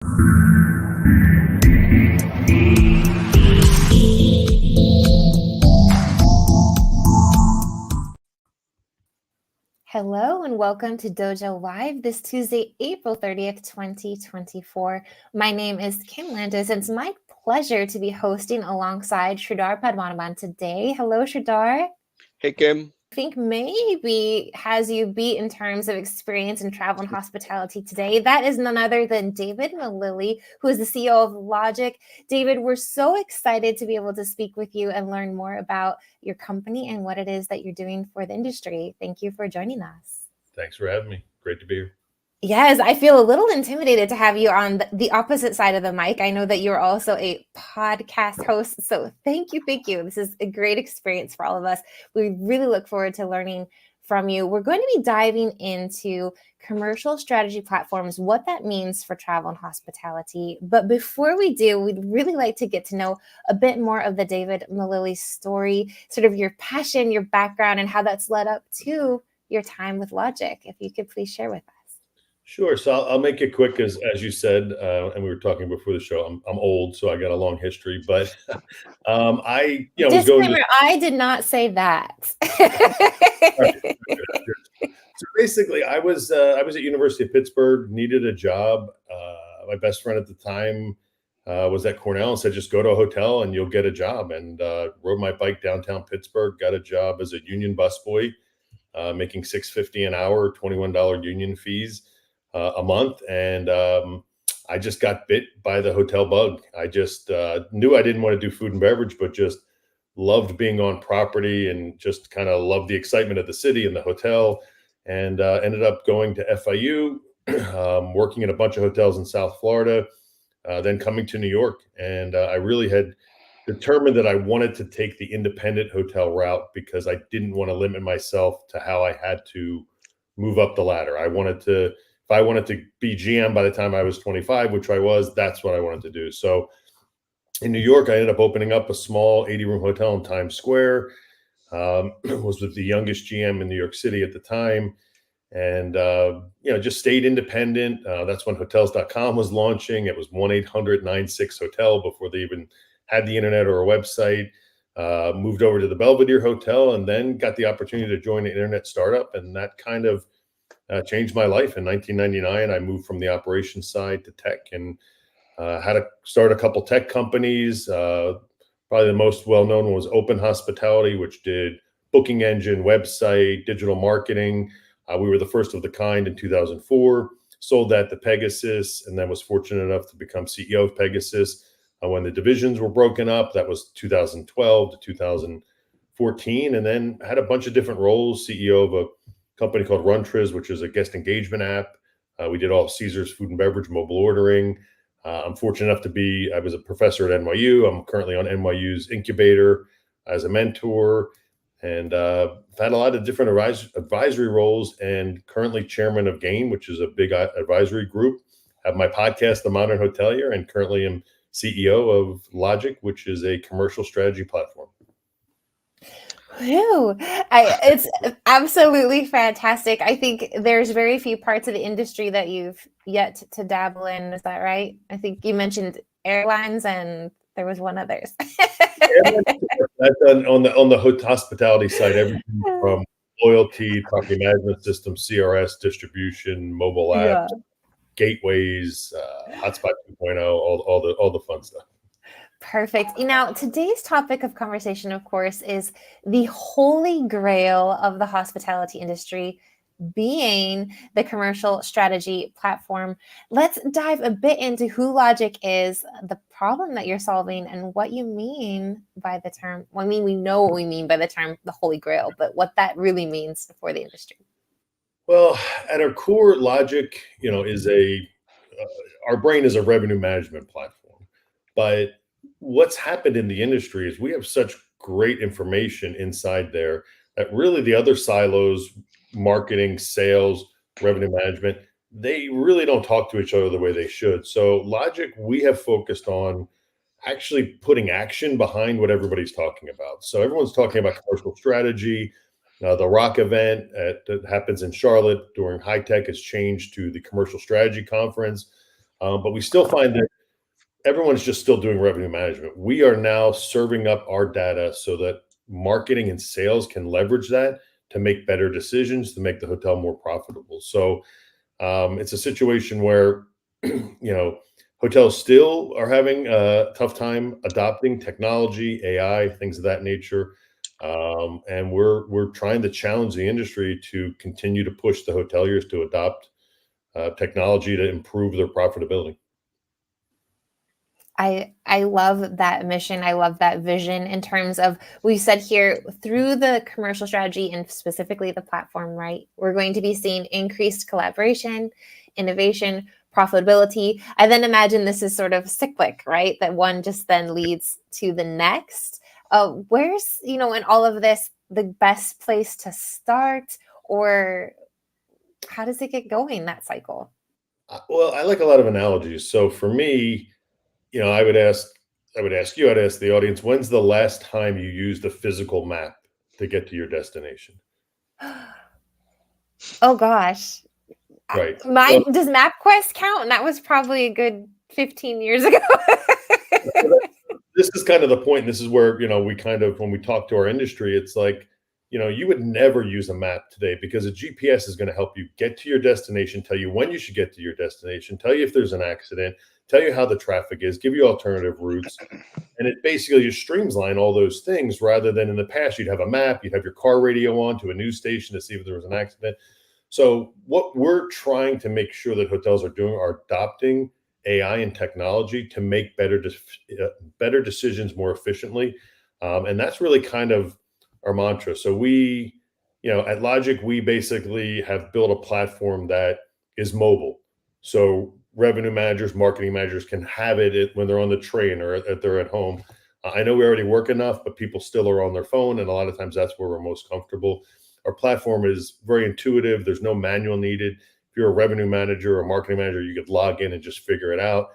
Hello and welcome to Dojo Live this Tuesday, April 30th, 2024. My name is Kim Landis, and it's my pleasure to be hosting alongside Sridhar Padmanabhan today. Hello, Sridhar. Hey, Kim. I think maybe has you beat in terms of experience in travel and hospitality today. That is none other than David Millili, who is the CEO of LodgIQ. David, we're so excited to be able to speak with you and learn more about your company and what it is that you're doing for the industry. Thank you for joining us. Thanks for having me. Great to be here. Yes, I feel a little intimidated to have you on the opposite side of the mic. I know that you're also a podcast host, so thank you. This is a great experience for all of us. We really look forward to learning from you. We're going to be diving into commercial strategy platforms, what that means for travel and hospitality. But before we do, we'd really like to get to know a bit more of the David Millili story, sort of your passion, your background, and how that's led up to your time with LodgIQ. If you could please share with us. Sure. So I'll make it quick, as you said, and we were talking before the show. I'm old, so I got a long history. But I was going to. I did not say that. So basically, I was at University of Pittsburgh, needed a job. My best friend at the time was at Cornell and said, "Just go to a hotel and you'll get a job." And rode my bike downtown Pittsburgh, got a job as a union busboy, making $6.50 an hour, $21 union fees a month. And I just got bit by the hotel bug. I just knew I didn't want to do food and beverage, but just loved being on property and just kind of loved the excitement of the city and the hotel, and ended up going to FIU, working in a bunch of hotels in South Florida, then coming to New York. And I really had determined that I wanted to take the independent hotel route because I didn't want to limit myself to how I had to move up the ladder. If I wanted to be GM by the time I was 25, which I was, that's what I wanted to do. So in New York, I ended up opening up a small 80-room hotel in Times Square. Was with the youngest GM in New York City at the time. And, just stayed independent. That's when hotels.com was launching. It was 1-800-96-HOTEL before they even had the internet or a website. Moved over to the Belvedere Hotel and then got the opportunity to join an internet startup. And that kind of changed my life. In 1999, I moved from the operations side to tech and had to start a couple tech companies. Probably the most well-known one was Open Hospitality, which did booking engine, website, digital marketing. We were the first of the kind in 2004, sold that to Pegasus, and then was fortunate enough to become CEO of Pegasus when the divisions were broken up. That was 2012 to 2014, and then had a bunch of different roles, CEO of a company called Runtriz, which is a guest engagement app. We did all of Caesar's food and beverage mobile ordering. I'm fortunate enough I was a professor at NYU. I'm currently on NYU's incubator as a mentor, and I've had a lot of different advisory roles, and currently chairman of GAIN, which is a big advisory group. Have my podcast, The Modern Hotelier, and currently am CEO of LodgIQ, which is a commercial strategy platform. Whew. It's absolutely fantastic. I think there's very few parts of the industry that you've yet to dabble in. Is that right? I think you mentioned airlines and there was one others. That's on the hospitality side, everything from loyalty, property management system, CRS, distribution, mobile apps, gateways, Hotspot 2.0, all the fun stuff. Perfect. Now, today's topic of conversation, of course, is the holy grail of the hospitality industry, being the commercial strategy platform. Let's dive a bit into who LodgIQ is, the problem that you're solving, and what you mean by the term. Well, I mean, we know what we mean by the term the holy grail, but what that really means for the industry. Well, at our core, LodgIQ, is our brain is a revenue management platform, but what's happened in the industry is we have such great information inside there that really the other silos, marketing, sales, revenue management, they really don't talk to each other the way they should. So LodgIQ, we have focused on actually putting action behind what everybody's talking about. So everyone's talking about commercial strategy. The Rock event that happens in Charlotte during High Tech has changed to the Commercial Strategy Conference. But we still find that everyone's just still doing revenue management. We are now serving up our data so that marketing and sales can leverage that to make better decisions, to make the hotel more profitable. So it's a situation where, hotels still are having a tough time adopting technology, AI, things of that nature. And we're trying to challenge the industry to continue to push the hoteliers to adopt technology to improve their profitability. I love that mission. I love that vision in terms of, we said here, through the commercial strategy and specifically the platform, right? We're going to be seeing increased collaboration, innovation, profitability. I then imagine this is sort of cyclic, right? That one just then leads to the next. Where's, in all of this, the best place to start, or how does it get going, that cycle? Well, I like a lot of analogies. So for me, I'd ask the audience, when's the last time you used a physical map to get to your destination? Oh gosh. Right. So Mine, does MapQuest count? And that was probably a good 15 years ago. this is kind of the point. And this is where, we kind of, when we talk to our industry, it's like, you would never use a map today because a GPS is going to help you get to your destination, tell you when you should get to your destination, tell you if there's an accident, tell you how the traffic is, give you alternative routes. And it basically just streamline all those things rather than in the past, you'd have a map, you'd have your car radio on to a news station to see if there was an accident. So what we're trying to make sure that hotels are doing are adopting AI and technology to make better decisions more efficiently. And that's really kind of our mantra. So at Logic, we basically have built a platform that is mobile. So revenue managers, marketing managers can have it when they're on the train or they're at home. I know we already work enough, but people still are on their phone. And a lot of times that's where we're most comfortable. Our platform is very intuitive. There's no manual needed. If you're a revenue manager or marketing manager, you could log in and just figure it out.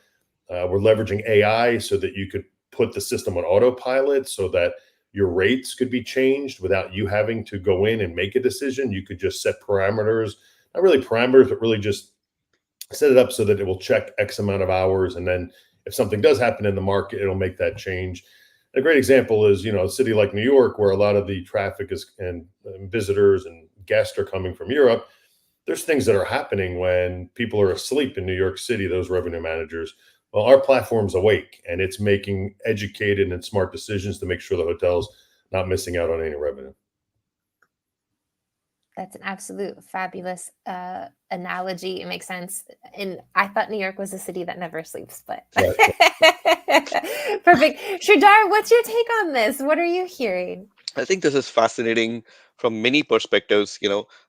We're leveraging AI so that you could put the system on autopilot so that your rates could be changed without you having to go in and make a decision. You could just set parameters, not really parameters, but really just set it up so that it will check X amount of hours. And then if something does happen in the market, it'll make that change. A great example is, a city like New York, where a lot of the traffic is and visitors and guests are coming from Europe. There's things that are happening when people are asleep in New York City, those revenue managers. Well, our platform's awake and it's making educated and smart decisions to make sure the hotel's not missing out on any revenue. That's an absolute fabulous analogy. It makes sense. And I thought New York was a city that never sleeps, but Right. perfect. Sridhar, what's your take on this? What are you hearing? I think this is fascinating from many perspectives.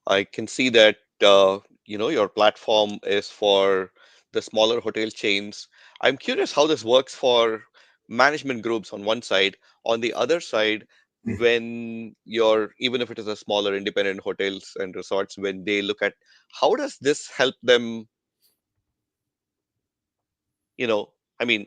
I can see that your platform is for the smaller hotel chains. I'm curious how this works for management groups on one side. On the other side, when even if it is a smaller independent hotels and resorts, when they look at how does this help them, I mean,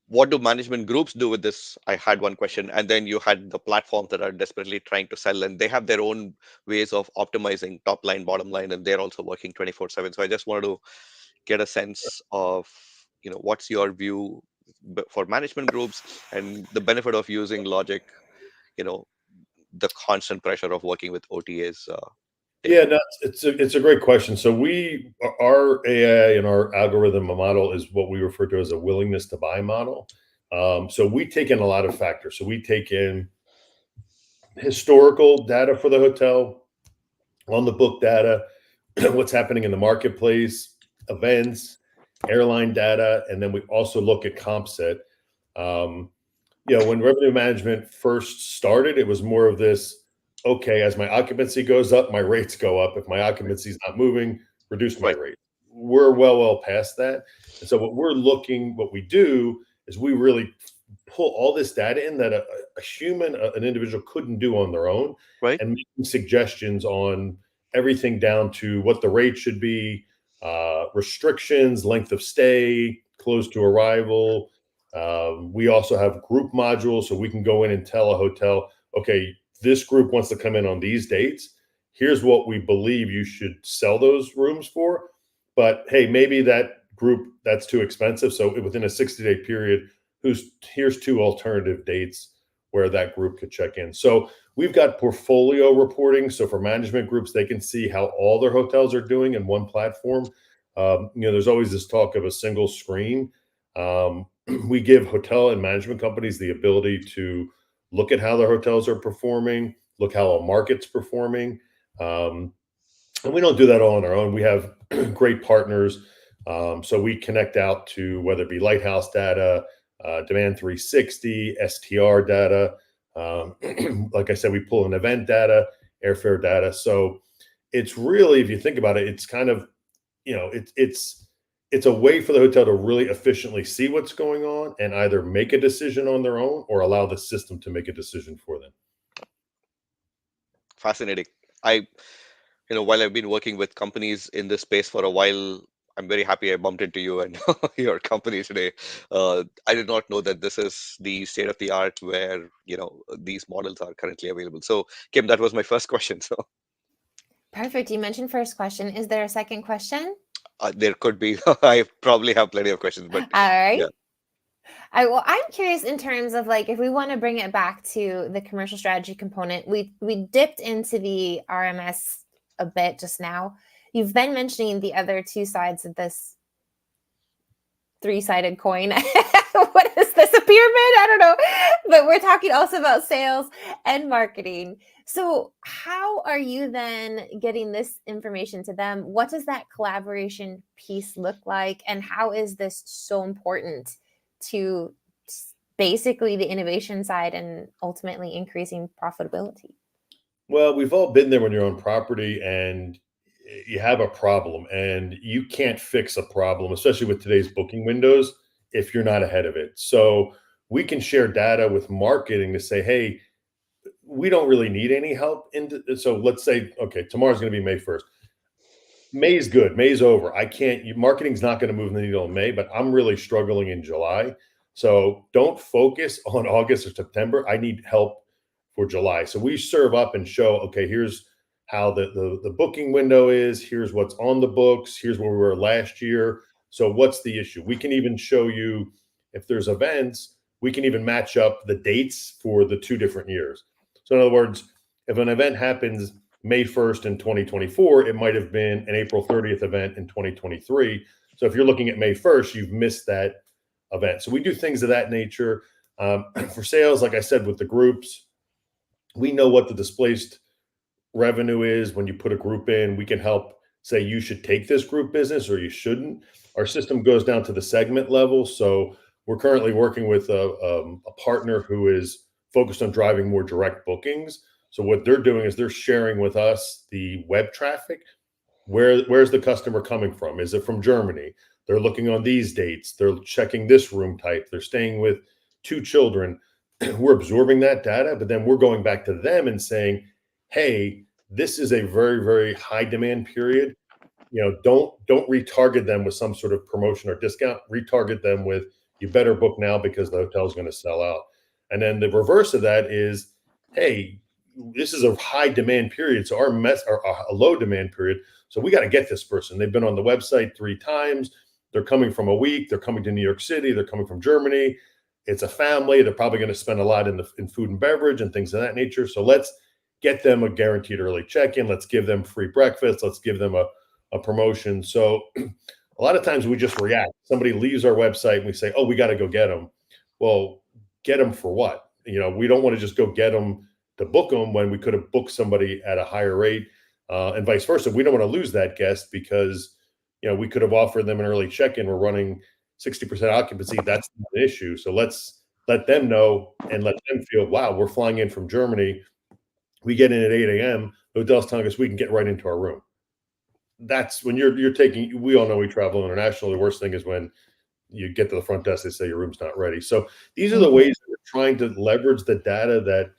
what do management groups do with this? I had one question. And then you had the platforms that are desperately trying to sell, and they have their own ways of optimizing top line, bottom line, and they're also working 24/7. So I just wanted to get a sense of, what's your view for management groups and the benefit of using Logic, you know, the constant pressure of working with OTAs. Yeah, David. no, it's a great question. So our AI and our algorithm model is what we refer to as a willingness to buy model. So we take in a lot of factors. So we take in historical data for the hotel, on the book data, what's happening in the marketplace, events, airline data, and then we also look at comp set. Um, when revenue management first started, it was more of this, okay, as my occupancy goes up, my rates go up. If my occupancy is not moving, reduce my Right. rate. We're well past that. And so what we do is we really pull all this data in that a human, an individual couldn't do on their own, Right. and making suggestions on everything down to what the rate should be, restrictions, length of stay, close to arrival. We also have group modules, so we can go in and tell a hotel, okay, this group wants to come in on these dates. Here's what we believe you should sell those rooms for. But hey, maybe that group, that's too expensive. So within a 60-day period, here's 2 alternative dates where that group could check in. So we've got portfolio reporting. So for management groups, they can see how all their hotels are doing in one platform. There's always this talk of a single screen. We give hotel and management companies the ability to look at how their hotels are performing, look how a market's performing. And we don't do that all on our own. We have great partners. So we connect out to whether it be Lighthouse data, Demand 360, STR data. Like I said, we pull in event data, airfare data. So it's really, if you think about it, it's kind of, it's a way for the hotel to really efficiently see what's going on and either make a decision on their own or allow the system to make a decision for them. Fascinating. While I've been working with companies in this space for a while, I'm very happy I bumped into you and your company today. I did not know that this is the state of the art where, these models are currently available. So, Kim, that was my first question. So Perfect. You mentioned first question. Is there a second question? there could be. I probably have plenty of questions, but All right. yeah. I'm curious in terms of like, if we want to bring it back to the commercial strategy component, we dipped into the RMS a bit just now. You've been mentioning the other 2 sides of this 3-sided coin. What is this, a pyramid? I don't know. But we're talking also about sales and marketing. So how are you then getting this information to them? What does that collaboration piece look like? And how is this so important to basically the innovation side and ultimately increasing profitability? Well, we've all been there when you're on property and you have a problem and you can't fix a problem, especially with today's booking windows, if you're not ahead of it. So we can share data with marketing to say, hey, we don't really need any help. So let's say, okay, tomorrow's going to be May 1st. May's good. May's over. Marketing's not going to move the needle in May, but I'm really struggling in July. So don't focus on August or September. I need help for July. So we serve up and show, okay, here's how the booking window is. Here's what's on the books. Here's where we were last year. So what's the issue? We can even show you if there's events, we can even match up the dates for the 2 different years. So in other words, if an event happens May 1st in 2024, it might have been an April 30th event in 2023. So if you're looking at May 1st, you've missed that event. So we do things of that nature. For sales, like I said, with the groups, we know what the displaced revenue is when you put a group in. We can help say you should take this group business or you shouldn't. Our system goes down to the segment level. So we're currently working with a partner who is focused on driving more direct bookings. So what they're doing is they're sharing with us the web traffic. Where's the customer coming from? Is it from Germany? They're looking on these dates. They're checking this room type. They're staying with 2 children. We're absorbing that data, but then we're going back to them and saying, hey, this is a very, very high demand period. Don't retarget them with some sort of promotion or discount. Retarget them with, you better book now because the hotel is going to sell out. And then the reverse of that is, hey, this is a high demand period. So our a low demand period. So we got to get this person. They've been on the website 3 times. They're coming from a week. They're coming to New York City. They're coming from Germany. It's a family. They're probably going to spend a lot in food and beverage and things of that nature. So let's get them a guaranteed early check-in. Let's give them free breakfast. Let's give them a promotion. So a lot of times we just react. Somebody leaves our website and we say, oh, we got to go get them. Well, get them for what? We don't want to just go get them to book them when we could have booked somebody at a higher rate, and vice versa. We don't want to lose that guest because, we could have offered them an early check-in. We're running 60% occupancy. That's not an issue. So let's let them know and let them feel, wow, we're flying in from Germany. We get in at 8 a.m. The hotel's telling us we can get right into our room. That's when you're taking, we all know we travel international. The worst thing is when you get to the front desk, they say your room's not ready. So these are the ways that we're trying to leverage the data that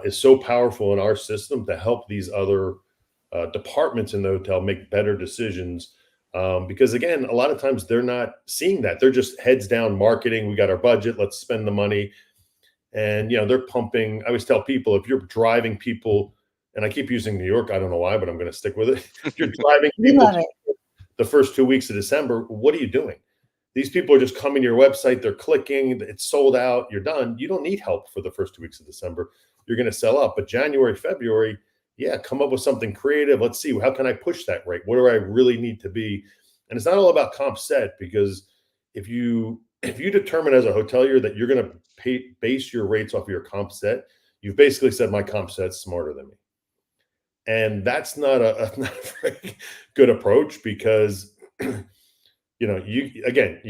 is so powerful in our system to help these other departments in the hotel make better decisions. Because again, a lot of times they're not seeing that. They're just heads down marketing. We got our budget. Let's spend the money. And, they're pumping. I always tell people, if you're driving people, and I keep using New York, I don't know why, but I'm going to stick with it. If you're driving people the first 2 weeks of December, what are you doing? These people are just coming to your website, they're clicking, it's sold out, you're done. You don't need help for the first 2 weeks of December. You're going to sell out. But January, February, yeah, come up with something creative. Let's see, how can I push that rate? What do I really need to be? And it's not all about comp set, because if you determine as a hotelier that you're going to base your rates off of your comp set, you've basically said my comp set's smarter than me. And that's not a very good approach, because you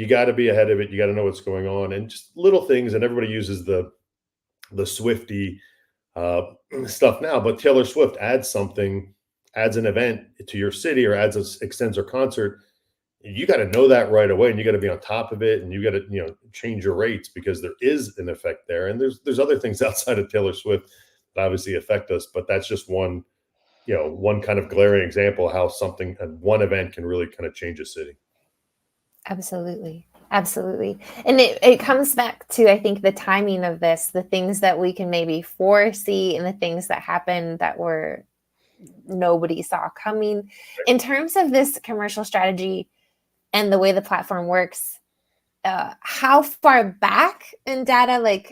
got to be ahead of it. You got to know what's going on, and just little things. And everybody uses the Swifty stuff now, but Taylor Swift adds an event to your city, or extends her concert. You got to know that right away, and you got to be on top of it, and you got to change your rates, because there is an effect there. And there's other things outside of Taylor Swift that obviously affect us, but that's just one kind of glaring example of how one event can really kind of change a city. Absolutely. Absolutely. And it comes back to, I think, the timing of this, the things that we can maybe foresee and the things that happen that nobody saw coming. In terms of this commercial strategy and the way the platform works, how far back in data,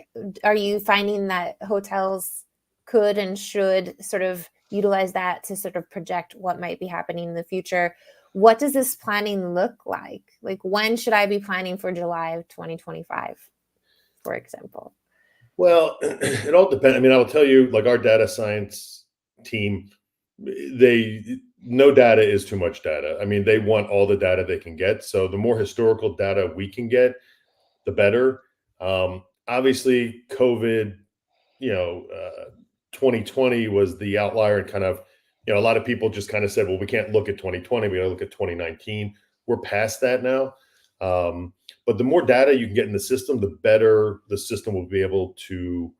are you finding that hotels could and should sort of utilize that to sort of project what might be happening in the future? What does this planning look like? When should I be planning for July of 2025, for example? Well, it all depends. I mean, I'll tell you, our data science team, no data is too much data. I mean, they want all the data they can get. So the more historical data we can get, the better. Obviously, COVID, 2020 was the outlier, and kind of, a lot of people just kind of said, well, we can't look at 2020. We got to look at 2019. We're past that now. But the more data you can get in the system, the better the system will be able to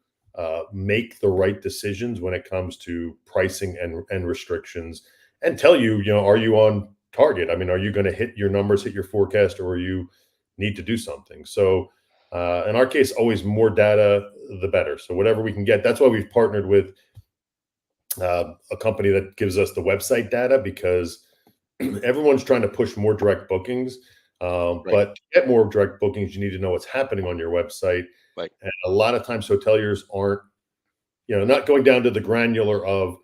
make the right decisions when it comes to pricing and restrictions, and tell you, are you on target? I mean, are you going to hit your numbers, hit your forecast, or you need to do something? So in our case, always more data, the better. So whatever we can get. That's why we've partnered with a company that gives us the website data, because everyone's trying to push more direct bookings. Right. But to get more direct bookings, you need to know what's happening on your website. Right. And a lot of times hoteliers aren't, not going down to the granular of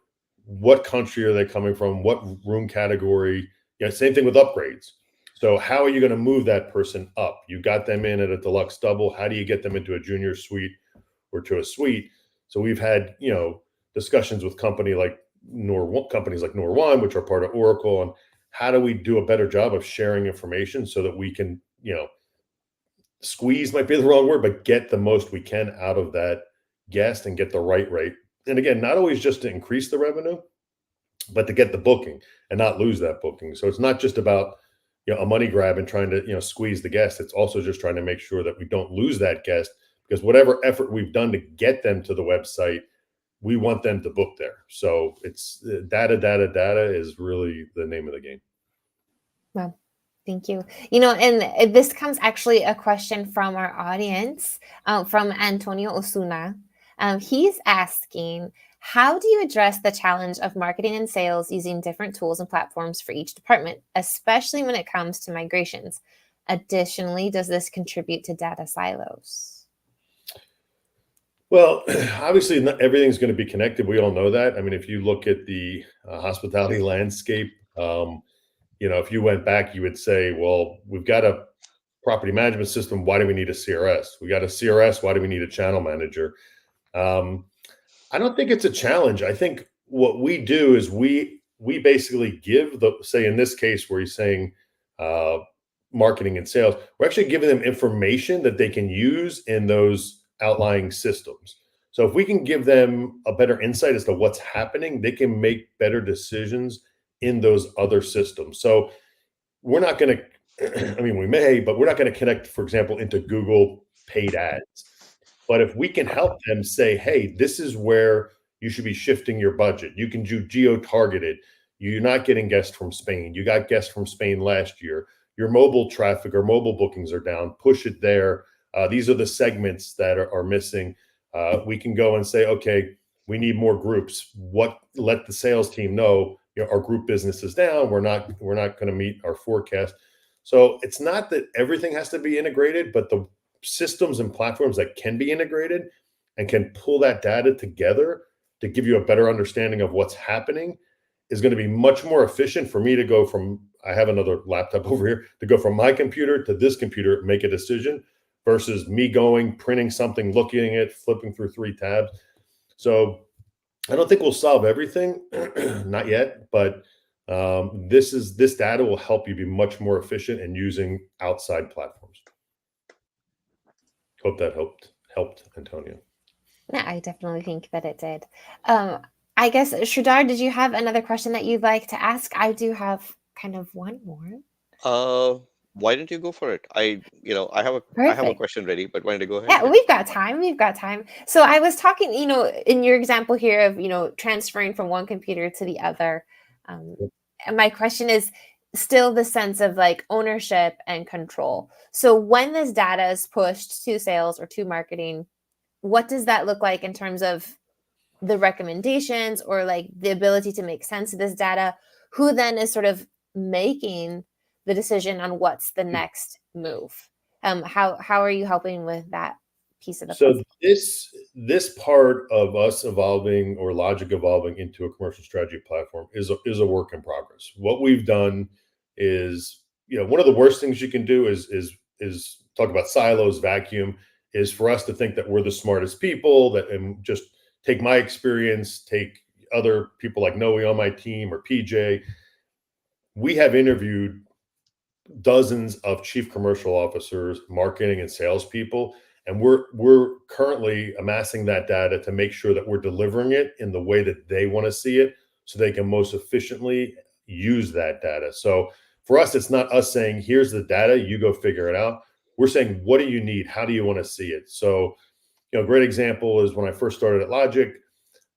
what country are they coming from, what room category. Same thing with upgrades. So how are you going to move that person up? You got them in at a deluxe double. How do you get them into a junior suite or to a suite? So we've had, discussions with companies like Nor1, which are part of Oracle, and how do we do a better job of sharing information so that we can, squeeze might be the wrong word, but get the most we can out of that guest and get the right rate. And again, not always just to increase the revenue, but to get the booking and not lose that booking. So it's not just about, a money grab and trying to, squeeze the guest. It's also just trying to make sure that we don't lose that guest, because whatever effort we've done to get them to the website, we want them to book there. So it's data is really the name of the game. Well, thank you. And this comes actually a question from our audience, from Antonio Osuna. He's asking, how do you address the challenge of marketing and sales using different tools and platforms for each department, especially when it comes to migrations? Additionally, does this contribute to data silos? Well, obviously, not everything's going to be connected. We all know that. I mean, if you look at the hospitality landscape, if you went back, you would say, well, we've got a property management system. Why do we need a CRS? We got a CRS. Why do we need a channel manager? I don't think it's a challenge. I think what we do is we basically give say in this case where he's saying marketing and sales, we're actually giving them information that they can use in those outlying systems. So if we can give them a better insight as to what's happening, they can make better decisions in those other systems. So we're not going to, I mean, we may, but we're not going to connect, for example, into Google paid ads. But if we can help them say, hey, this is where you should be shifting your budget. You can do geo-targeted. You're not getting guests from Spain. You got guests from Spain last year. Your mobile traffic or mobile bookings are down. Push it there. These are the segments that are missing. We can go and say, okay, we need more groups. Let the sales team know, our group business is down. We're not going to meet our forecast. So it's not that everything has to be integrated, but the systems and platforms that can be integrated and can pull that data together to give you a better understanding of what's happening is going to be much more efficient for me to go from, I have another laptop over here, to go from my computer to this computer, make a decision, versus me going, printing something, looking at it, flipping through 3 tabs. So I don't think we'll solve everything, not yet, but this data will help you be much more efficient in using outside platforms. Hope that helped, Antonio. Yeah, I definitely think that it did. I guess, Sridhar, did you have another question that you'd like to ask? I do have kind of one more. Why don't you go for it? I have a Perfect. question ready, but why don't you go ahead? Yeah, we've got time. We've got time. So I was talking, in your example here of, transferring from one computer to the other. And my question is still the sense of like ownership and control. So when this data is pushed to sales or to marketing, what does that look like in terms of the recommendations or like the ability to make sense of this data? Who then is sort of making the decision on what's the next move? How are you helping with that piece of the puzzle? So this part of us evolving, or Logic evolving into a commercial strategy platform, is a work in progress. What we've done is, one of the worst things you can do is talk about silos, vacuum, is for us to think that we're the smartest people, and just take my experience, take other people like Noe on my team or PJ. We have interviewed dozens of chief commercial officers, marketing and salespeople, and we're currently amassing that data to make sure that we're delivering it in the way that they want to see it, so they can most efficiently use that data. So for us, it's not us saying, here's the data, you go figure it out. We're saying, what do you need? How do you want to see it? So, a great example is when I first started at Logic,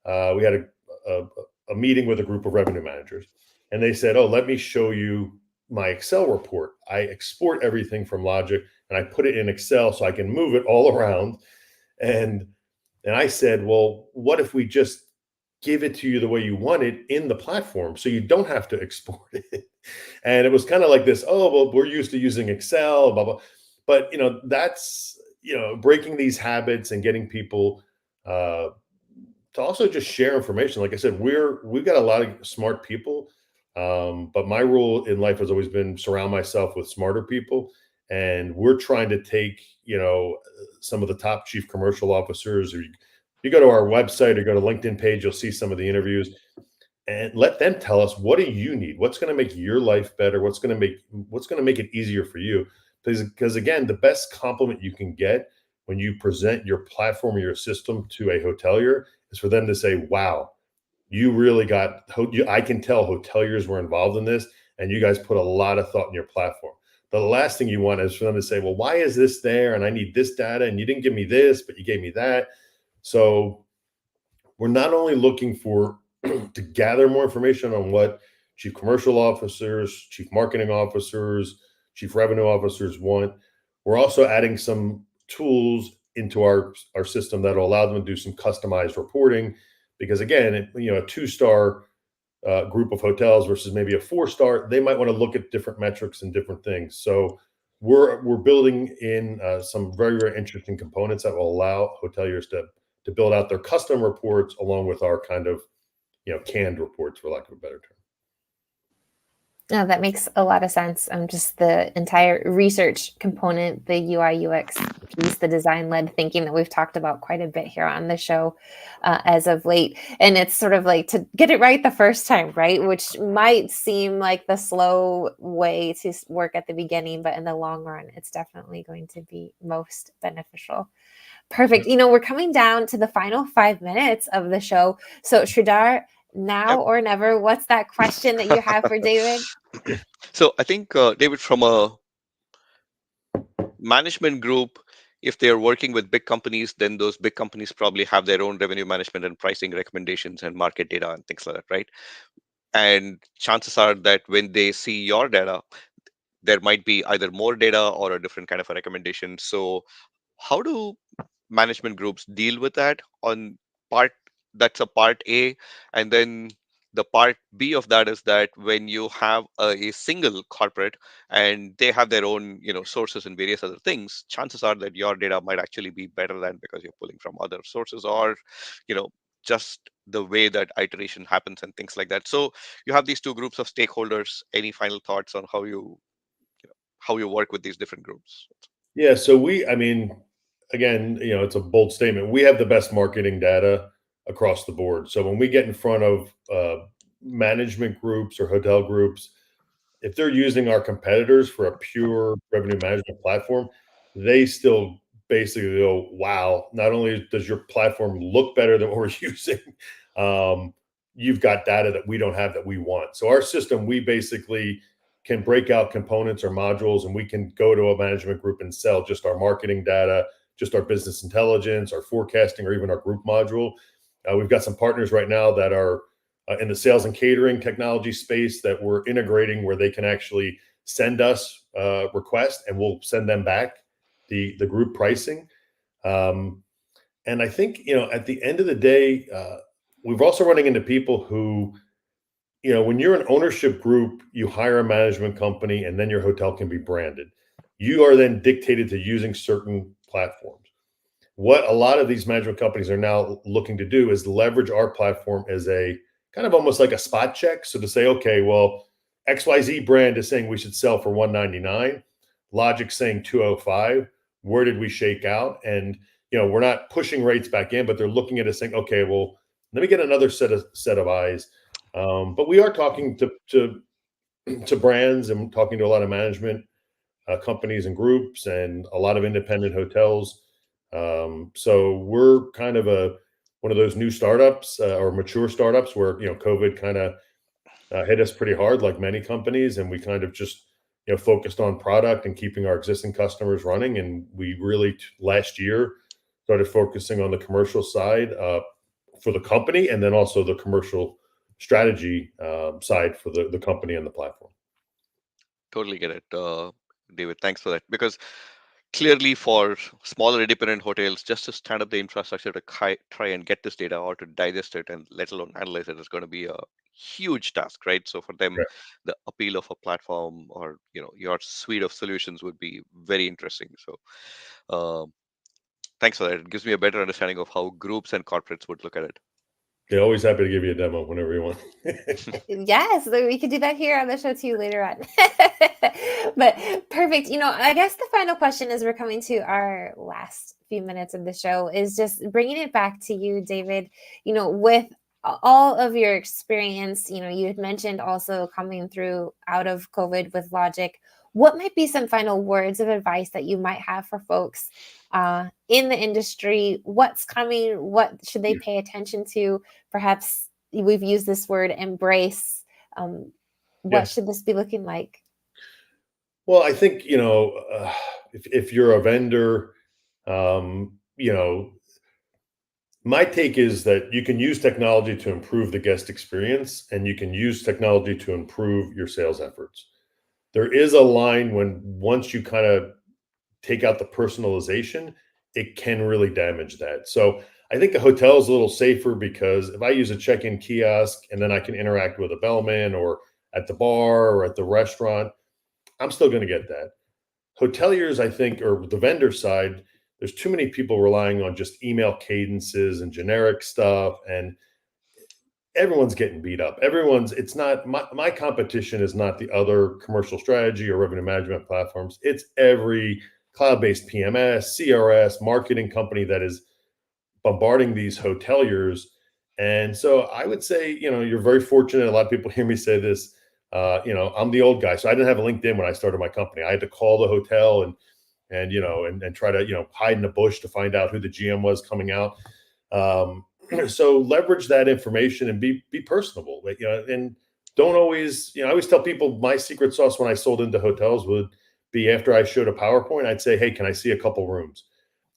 we had a meeting with a group of revenue managers, and they said, oh, let me show you my Excel report. I export everything from Logic and I put it in Excel so I can move it all around. And I said, well, what if we just give it to you the way you want it in the platform so you don't have to export it? And it was kind of like this, oh, well, we're used to using Excel, blah, blah. But, that's, breaking these habits and getting people to also just share information. Like I said, we've got a lot of smart people. But my rule in life has always been surround myself with smarter people. And we're trying to take, some of the top chief commercial officers, or you go to our website or go to LinkedIn page, you'll see some of the interviews, and let them tell us, what do you need? What's going to make your life better? What's going to make it easier for you? Because again, the best compliment you can get when you present your platform or your system to a hotelier is for them to say, wow, you really got, I can tell hoteliers were involved in this, and you guys put a lot of thought in your platform. The last thing you want is for them to say, well, why is this there? And I need this data, and you didn't give me this, but you gave me that. So we're not only looking for to gather more information on what chief commercial officers, chief marketing officers, chief revenue officers want, we're also adding some tools into our system that will allow them to do some customized reporting. Because again, a 2-star group of hotels versus maybe a 4-star, they might want to look at different metrics and different things. So we're building in some very, very interesting components that will allow hoteliers to build out their custom reports along with our kind of canned reports, for lack of a better term. No, that makes a lot of sense. Just the entire research component, the UI UX piece, the design-led thinking that we've talked about quite a bit here on the show as of late. And it's sort of like to get it right the first time, right? Which might seem like the slow way to work at the beginning, but in the long run, it's definitely going to be most beneficial. Perfect. We're coming down to the final 5 minutes of the show. So Sridhar, now or never, what's that question that you have for David? So I think, David, from a management group, if they're working with big companies, then those big companies probably have their own revenue management and pricing recommendations and market data and things like that, right? And chances are that when they see your data, there might be either more data or a different kind of a recommendation. So how do management groups deal with that on part, that's a part A? And then the part B of that is that when you have a single corporate and they have their own, sources and various other things, chances are that your data might actually be better than because you're pulling from other sources, or you know just the way that iteration happens and things like that. So you have these two groups of stakeholders. Any final thoughts on how you work with these different groups? Yeah. So I mean, again, it's a bold statement. We have the best marketing data across the board. So when we get in front of management groups or hotel groups, if they're using our competitors for a pure revenue management platform, they still basically go, wow, not only does your platform look better than what we're using, um, you've got data that we don't have that we want. So our system, we basically can break out components or modules, and we can go to a management group and sell just our marketing data, just our business intelligence, our forecasting, or even our group module. We've got some partners right now that are in the sales and catering technology space that we're integrating, where they can actually send us requests and we'll send them back the group pricing. And I think, at the end of the day, we're also running into people who, when you're an ownership group, you hire a management company and then your hotel can be branded. You are then dictated to using certain platforms. What a lot of these management companies are now looking to do is leverage our platform as a kind of almost like a spot check. So to say, okay, well, XYZ brand is saying we should sell for $199, Logic's saying 205. Where did we shake out? And we're not pushing rates back in, but they're looking at us saying, okay, well, let me get another set of eyes. But we are talking to brands and talking to a lot of management companies and groups and a lot of independent hotels. So we're kind of one of those new startups or mature startups where COVID kind of hit us pretty hard, like many companies, and we kind of just focused on product and keeping our existing customers running. And we really last year started focusing on the commercial side for the company, and then also the commercial strategy side for the company and the platform. Totally get it, David. Thanks for that. Because clearly, for smaller independent hotels, just to stand up the infrastructure to try and get this data or to digest it and let alone analyze it is going to be a huge task, right? So for them, Yeah. the appeal of a platform or your suite of solutions would be very interesting. So thanks for that. It gives me a better understanding of how groups and corporates would look at it. Yeah, always happy to give you a demo whenever you want. Yes, we could do that here on the show too later on. But perfect. I guess the final question as we're coming to our last few minutes of the show is just bringing it back to you, David. With all of your experience, you had mentioned also coming through out of COVID with Logic. What might be some final words of advice that you might have for folks in the industry? What's coming? What should they pay attention to? Perhaps we've used this word embrace. What should this be looking like? Well, I think, if you're a vendor, my take is that you can use technology to improve the guest experience, and you can use technology to improve your sales efforts. There is a line when once you kind of take out the personalization, it can really damage that. So I think the hotel is a little safer because if I use a check-in kiosk and then I can interact with a bellman or at the bar or at the restaurant, I'm still going to get that. Hoteliers, I think, or the vendor side, there's too many people relying on just email cadences and generic stuff, and everyone's getting beat up. It's not my competition is not the other commercial strategy or revenue management platforms. It's every cloud-based PMS, CRS, marketing company that is bombarding these hoteliers. And so I would say, you're very fortunate. A lot of people hear me say this. I'm the old guy, so I didn't have a LinkedIn when I started my company. I had to call the hotel and try to hide in a bush to find out who the GM was coming out. So leverage that information and be personable. And don't always. I always tell people my secret sauce when I sold into hotels would be after I showed a PowerPoint, I'd say, "Hey, can I see a couple rooms?"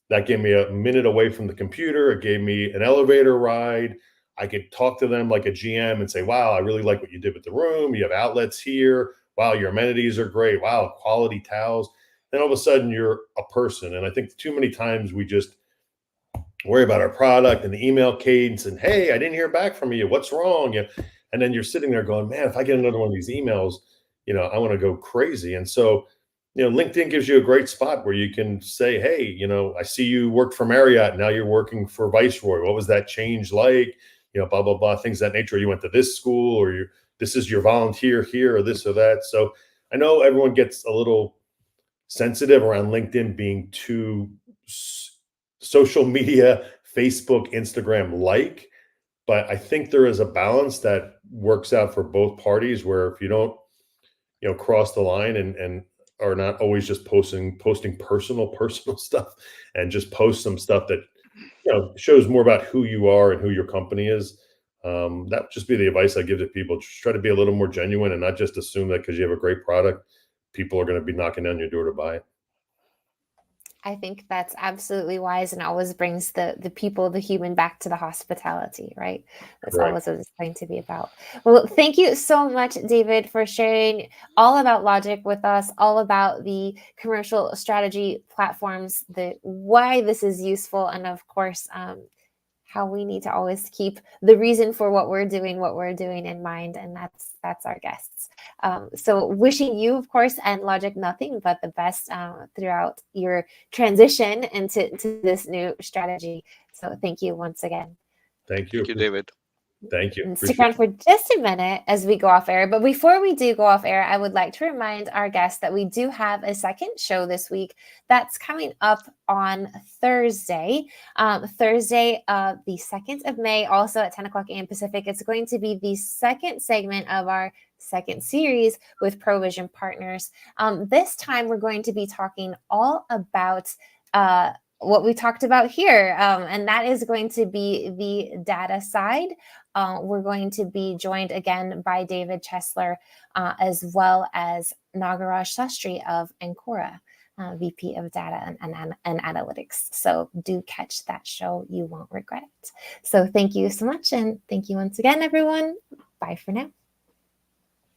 That gave me a minute away from the computer. It gave me an elevator ride. I could talk to them like a GM and say, wow, I really like what you did with the room. You have outlets here. Wow, your amenities are great. Wow, quality towels. Then all of a sudden you're a person. And I think too many times we just worry about our product and the email cadence and, hey, I didn't hear back from you. What's wrong? And then you're sitting there going, man, if I get another one of these emails, I want to go crazy. And so, LinkedIn gives you a great spot where you can say, hey, I see you worked for Marriott. Now you're working for Viceroy. What was that change like? Blah, blah, blah, things of that nature. You went to this school, or this is your volunteer here, or this or that. So I know everyone gets a little sensitive around LinkedIn being too social media, Facebook, Instagram like, but I think there is a balance that works out for both parties, where if you don't, cross the line and are not always just posting personal stuff, and just post some stuff that, shows more about who you are and who your company is. That would just be the advice I give to people. Just try to be a little more genuine and not just assume that because you have a great product, people are going to be knocking down your door to buy it. I think that's absolutely wise, and always brings the people, the human, back to the hospitality, right? That's Correct. always what it's going to be about. Well, thank you so much, David, for sharing all about Logic with us, all about the commercial strategy platforms, the why this is useful, and of course, how we need to always keep the reason for what we're doing in mind, and that's our guests. So wishing you, of course, and Logic nothing but the best throughout your transition into this new strategy. So thank you once again. Thank you. Thank you, David. Thank you. And stick around for just a minute as we go off air. But before we do go off air, I would like to remind our guests that we do have a second show this week that's coming up on Thursday. Thursday, the 2nd of May, also at 10 o'clock a.m. Pacific. It's going to be the second segment of our second series with Provision Partners. This time, we're going to be talking all about what we talked about here, and that is going to be the data side. We're going to be joined again by David Chesler, as well as Nagaraj Sastry of Ancora, VP of Data and Analytics. So do catch that show. You won't regret it. So thank you so much. And thank you once again, everyone. Bye for now.